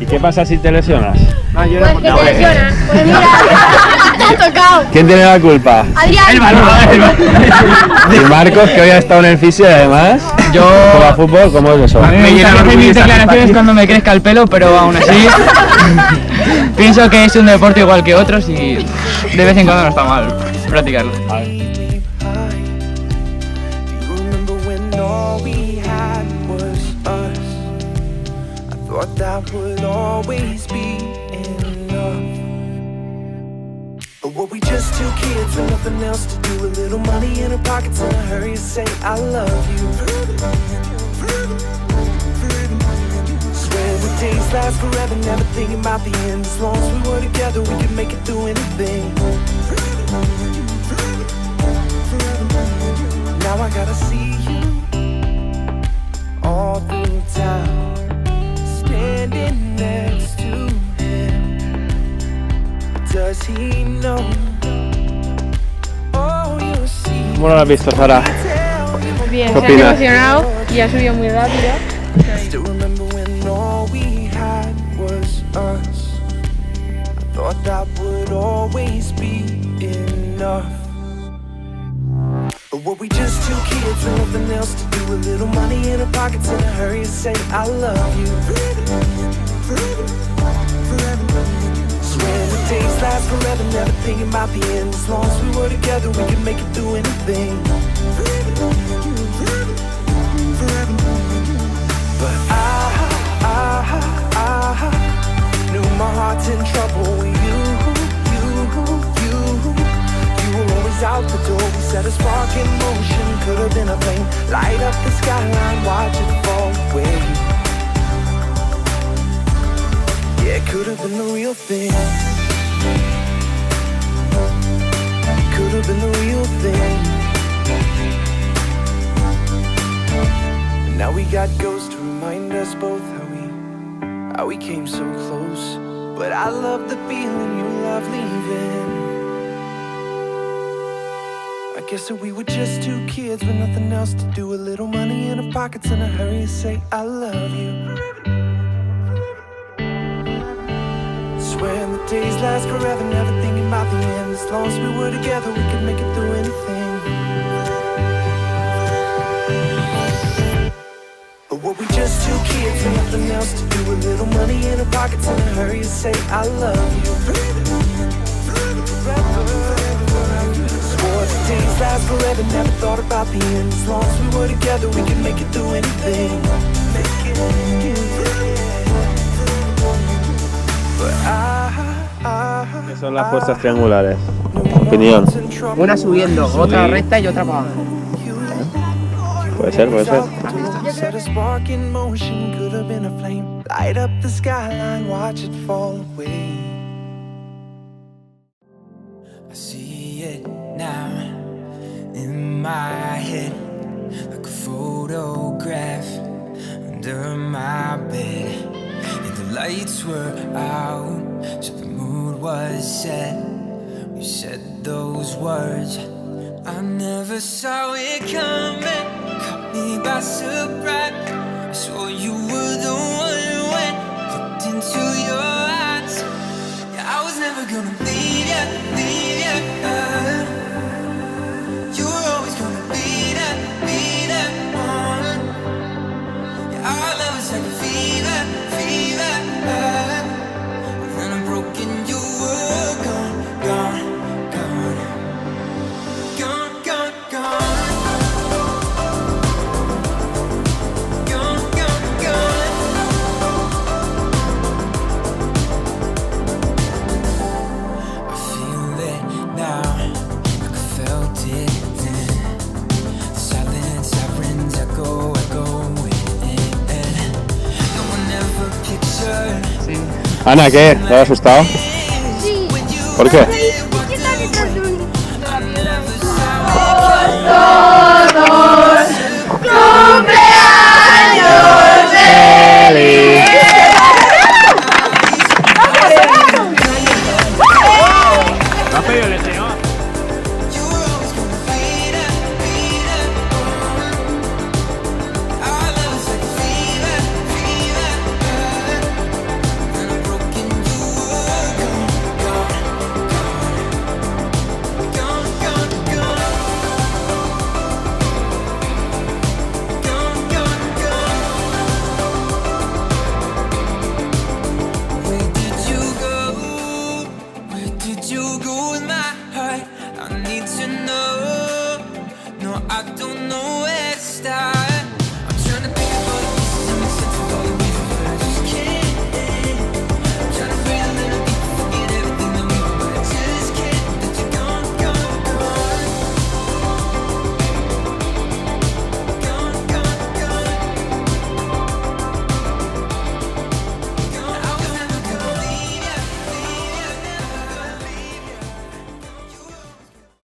¿Y qué pasa si te lesionas? Pues que te lesionas. Pues mira, te has tocado. ¿Quién tiene la culpa? Adrián. Y Marcos, que hoy ha estado en el fisio y además juega fútbol. ¿Cómo es eso? Me gusta hacer mis declaraciones cuando me crezca el pelo, pero aún así pienso que es un deporte igual que otros y de vez en cuando no está mal practicarlo. That would always be enough. But were we just two kids with nothing else to do? A little money in our pockets and a hurry to say I love you. Swear the days last forever, never thinking about the end. As long as we were together, we could make it through anything. Now I gotta see you all through town, standing next to him. Does he know? Oh, you'll see. ¿Cómo lo has visto, Sara? Muy bien, ¿Qué se ha opinas? emocionado y ha subido muy rápido. Still remember when all we had was us. I thought that would always be enough. But were we just two kids with nothing else to do? A little money in our pockets and a hurry to say I love you. Swear the days last forever, never thinking about the end. As long as we were together, we could make it through anything. But I knew my heart's in trouble with you. You were always out the door. We set a spark in motion. Could have been a flame. Light up the skyline, watch it fall away. Yeah, it could have been the real thing. Could have been the real thing. And now we got ghosts to remind us both how we came so close. But I love the feeling you love leaving. I guess that we were just two kids with nothing else to do. A little money in our pockets and a hurry to say I love you. Swear the days last forever, never thinking about the end. As long as we were together, we could make it through anything. But were we just two kids with nothing else to do? A little money in our pockets and a hurry to say I love you. Swore the days last forever, never thought about the end. As long as we were together, we could make it through anything. ¿Qué son las puestas triangulares? Opinión. Una subiendo, otra recta y otra para abajo. Puede ser, puede ser. Set a spark in motion, could have been a flame. Light up the skyline, watch it fall away. I see it now in my head, like a photograph under my bed. And the lights were out, so the mood was set. We said those words, I never saw it coming. Caught me by surprise. I swore you were the one when looked into your eyes. Yeah, I was never gonna leave ya, leave ya. You were always gonna be that one. Yeah, our love is like a fever, fever. When I'm broken, you were gone, gone, gone, gone, gone, gone. Ana, ¿qué? ¿Te has asustado? Sí. ¿Por qué? No, I don't